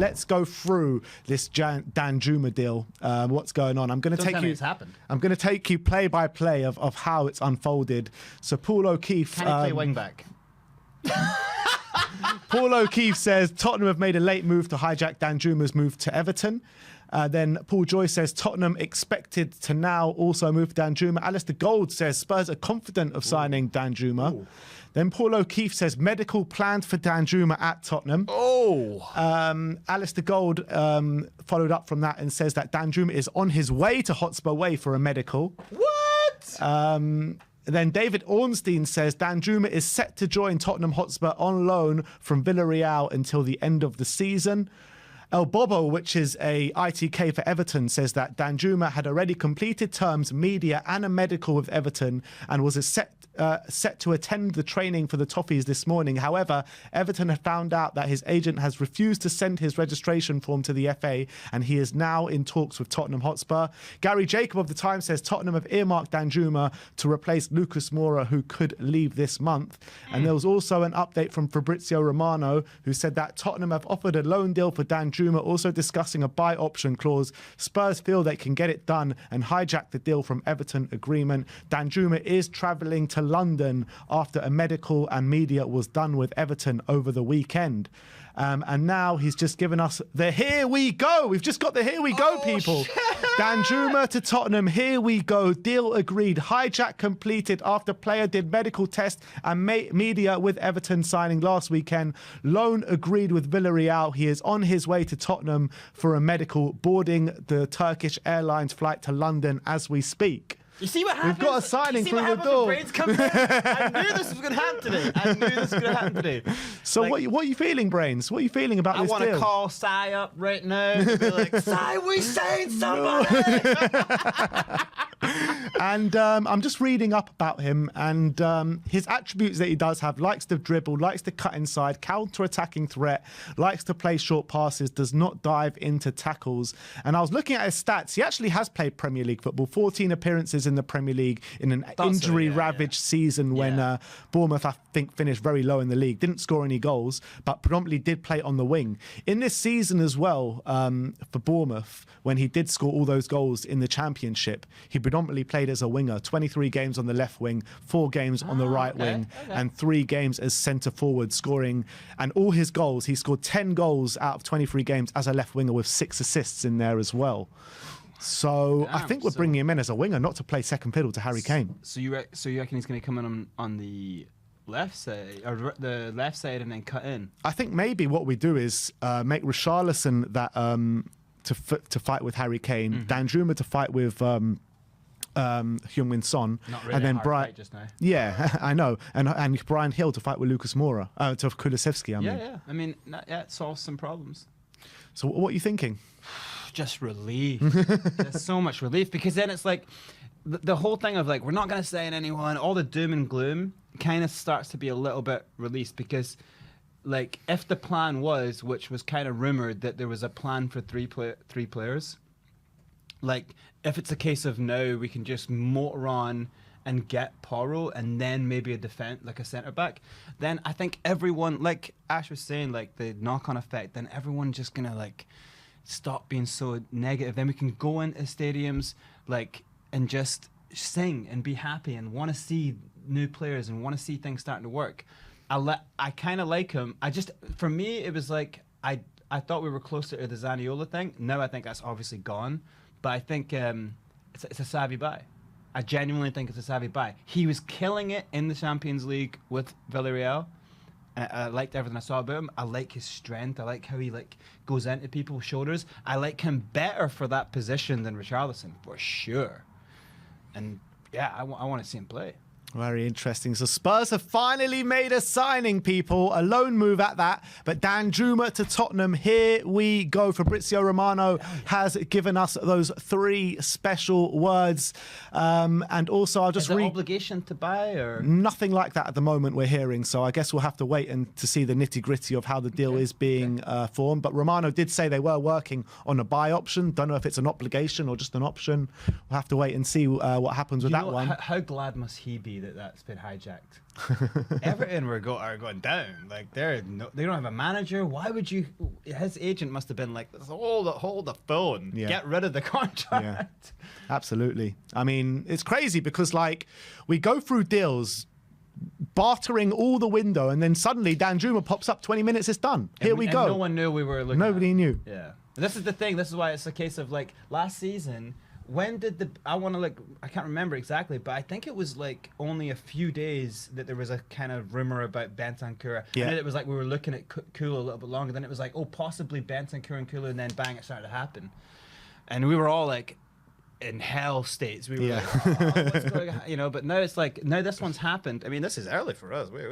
let's go through this Danjuma deal. What's going on? I'm going to take you. I'm going to take you play by play of how it's unfolded. So Paul O'Keefe. Can he play wing back? Paul O'Keefe says Tottenham have made a late move to hijack Danjuma's move to Everton. Then Paul Joyce says Tottenham expected to now also move Danjuma. Alistair Gold says Spurs are confident of signing Danjuma. Ooh. Then Paul O'Keefe says medical planned for Danjuma at Tottenham. Alistair Gold followed up from that and says that Danjuma is on his way to Hotspur Way for a medical. What? Then David Ornstein says Danjuma is set to join Tottenham Hotspur on loan from Villarreal until the end of the season. El Bobo, which is a ITK for Everton, says that Danjuma had already completed terms, media and a medical with Everton and was set to attend the training for the Toffees this morning. However, Everton had found out that his agent has refused to send his registration form to the FA and he is now in talks with Tottenham Hotspur. Gary Jacob of The Times says Tottenham have earmarked Danjuma to replace Lucas Moura, who could leave this month. And there was also an update from Fabrizio Romano, who said that Tottenham have offered a loan deal for Danjuma, also discussing a buy option clause. Spurs feel they can get it done and hijack the deal from Everton agreement. Danjuma is travelling to London after a medical and media was done with Everton over the weekend. And now he's just given us the here we go. We've just got the here we go, people. Shit. Danjuma to Tottenham, here we go. Deal agreed. Hijack completed after player did medical test and media with Everton signing last weekend. Loan agreed with Villarreal. He is on his way to Tottenham for a medical, boarding the Turkish Airlines flight to London as we speak. You see what happens? We've got a signing through the door. I knew this was going to happen today. I knew this was going to happen today. So like, what are you feeling, Brains? What are you feeling about this deal? I want to call Sai up right now and be like, Sai, we saying somebody! And I'm just reading up about him and his attributes that he does have: likes to dribble, likes to cut inside, counter-attacking threat, likes to play short passes, does not dive into tackles. And I was looking at his stats. He actually has played Premier League football, 14 appearances in the Premier League in an injury-ravaged season when Bournemouth, I think, finished very low in the league. Didn't score any goals, but predominantly did play on the wing. In this season as well, for Bournemouth, when he did score all those goals in the Championship, he predominantly played as a winger. 23 games on the left wing, 4 games on the right wing, and 3 games as centre forward, scoring. And all his goals, he scored 10 goals out of 23 games as a left winger with 6 assists in there as well. So I think we're bringing him in as a winger, not to play second fiddle to Harry Kane. So you reckon he's going to come in on the left side, or the left side, and then cut in? I think maybe what we do is make Richarlison that to fight with Harry Kane, Danjuma to fight with Heung-min Son, really, and then Brian just now. Yeah, I know, and Brian Hill to fight with Lucas Moura, to Kulusevski. I mean, yeah. I mean, it solves some problems. So what are you thinking? Just relief. There's so much relief, because then it's like the whole thing of like, we're not going to sign anyone, all the doom and gloom kind of starts to be a little bit released, because like if the plan was, which was kind of rumored, that there was a plan for three players, like if it's a case of now we can just motor on and get Poro and then maybe a centre back, then I think everyone, like Ash was saying, like the knock-on effect, then everyone's just gonna like stop being so negative. Then we can go into stadiums like and just sing and be happy and want to see new players and want to see things starting to work. I kind of like him. For me, it was like I thought we were closer to the Zaniolo thing. Now I think that's obviously gone, but I think it's a savvy buy. I genuinely think it's a savvy buy. He was killing it in the Champions League with Villarreal. I liked everything I saw about him. I like his strength. I like how he like goes into people's shoulders. I like him better for that position than Richarlison, for sure. And yeah, I want to see him play. Very interesting. So Spurs have finally made a signing, people. A loan move at that. But Danjuma to Tottenham, here we go. Fabrizio Romano has given us those 3 special words. And also, I'll just read... obligation to buy, or...? Nothing like that at the moment we're hearing. So I guess we'll have to wait to see the nitty-gritty of how the deal is being formed. But Romano did say they were working on a buy option. Don't know if it's an obligation or just an option. We'll have to wait and see what happens with that one. How glad must he be that that's been hijacked. Everton are going down. Like they don't have a manager. Why would you? His agent must have been like, hold the phone, get rid of the contract. Yeah, absolutely. I mean, it's crazy because like we go through deals, bartering all the window, and then suddenly Danjuma pops up 20 minutes, it's done. Here we go. No one knew we were looking. Nobody knew. Yeah. This is the thing. This is why it's a case of like last season. When did I can't remember exactly, but I think it was like only a few days that there was a kind of rumor about Bentancur. Yeah. And it was like we were looking at Kula a little bit longer. Then it was like, oh, possibly Bentancur and Kula, and then bang, it started to happen. And we were all like in hell states. We were like, oh, what's going on? You know, but now it's like, now this one's happened. I mean, this is early for us. Wait.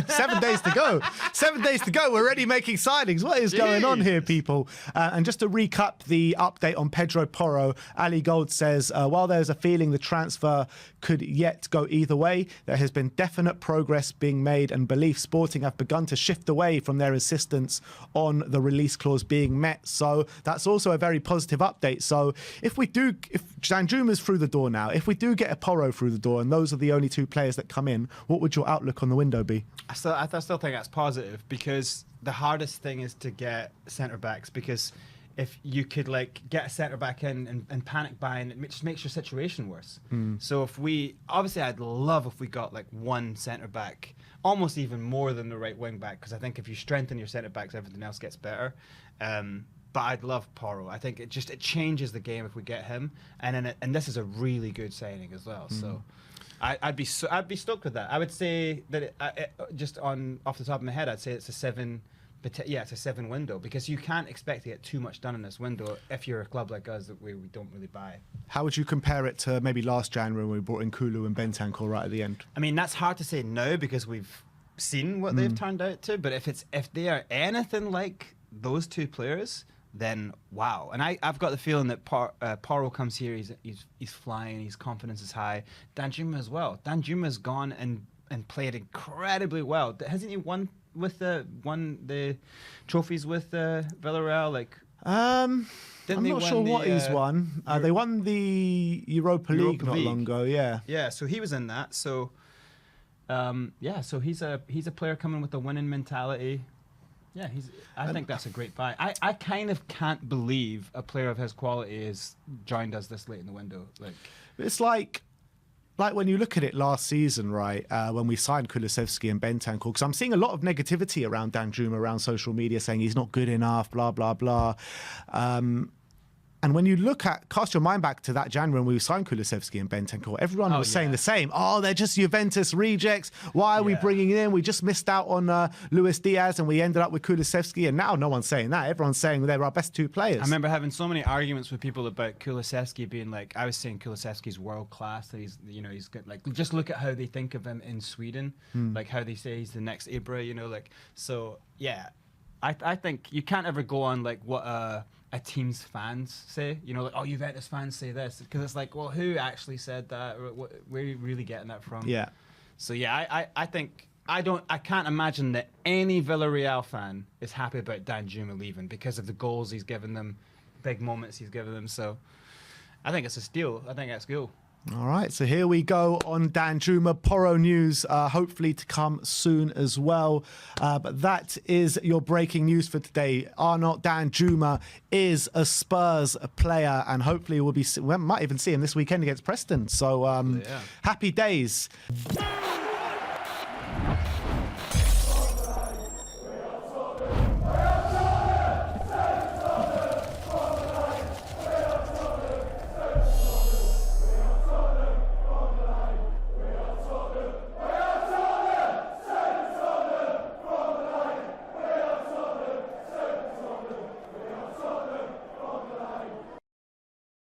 7 days to go. 7 days to go. We're already making signings. What is going on here, people? And just to recap the update on Pedro Porro, Ali Gold says, while there's a feeling the transfer could yet go either way, there has been definite progress being made and belief Sporting have begun to shift away from their insistence on the release clause being met. So that's also a very positive update. So if Danjuma's through the door now, if we do get a Porro through the door and those are the only two players that come in, what would your outlook on the window be? I still think that's positive, because the hardest thing is to get centre-backs, because if you could like get a centre-back in and panic buying, it just makes your situation worse. So obviously I'd love if we got like one centre-back, almost even more than the right wing-back, because I think if you strengthen your centre-backs, everything else gets better. But I'd love Porro. I think it changes the game if we get him, and this is a really good signing as well. So I'd be stoked with that. I would say that just off the top of my head, I'd say it's a 7. But yeah, it's a 7 window, because you can't expect to get too much done in this window if you're a club like us that we don't really buy. How would you compare it to maybe last January when we brought in Kulu and Bentancur right at the end? I mean, that's hard to say now because we've seen what they've turned out to. But if they are anything like those two players, then wow. And I've got the feeling that Porro comes here, he's flying, his confidence is high. Danjuma as well. Danjuma's gone and played incredibly well. Hasn't he won the trophies with Villarreal? Like, I'm not sure what he's won. They won the Europa League not long ago. Yeah. Yeah. So he was in that. So, so he's a player coming with a winning mentality. Yeah, I think that's a great buy. I kind of can't believe a player of his quality has joined us this late in the window. Like, it's like when you look at it last season, right, when we signed Kulusevski and Bentancur, because I'm seeing a lot of negativity around Danjuma around social media saying he's not good enough, blah, blah, blah. And when you cast your mind back to that January when we signed Kulusevski and Bentancur, everyone was saying the same. Oh, they're just Juventus rejects. Why are we bringing it in? We just missed out on Luis Diaz and we ended up with Kulusevski. And now no one's saying that. Everyone's saying they're our best two players. I remember having so many arguments with people about Kulusevski being like, I was saying Kulusevski's world class. That he's good. Like, just look at how they think of him in Sweden. Like how they say he's the next Ibra, like, so yeah. I think you can't ever go on like what a team's fans say, like, oh, Juventus fans say this, because it's like, well, who actually said that? Or where are you really getting that from? Yeah. So yeah, I think I can't imagine that any Villarreal fan is happy about Danjuma leaving because of the goals he's given them, big moments he's given them. So I think it's a steal. I think that's cool. All right, so here we go on Danjuma. Porro news, hopefully to come soon as well. But that is your breaking news for today. Arnaut Danjuma is a Spurs player, and hopefully we might even see him this weekend against Preston. So happy days.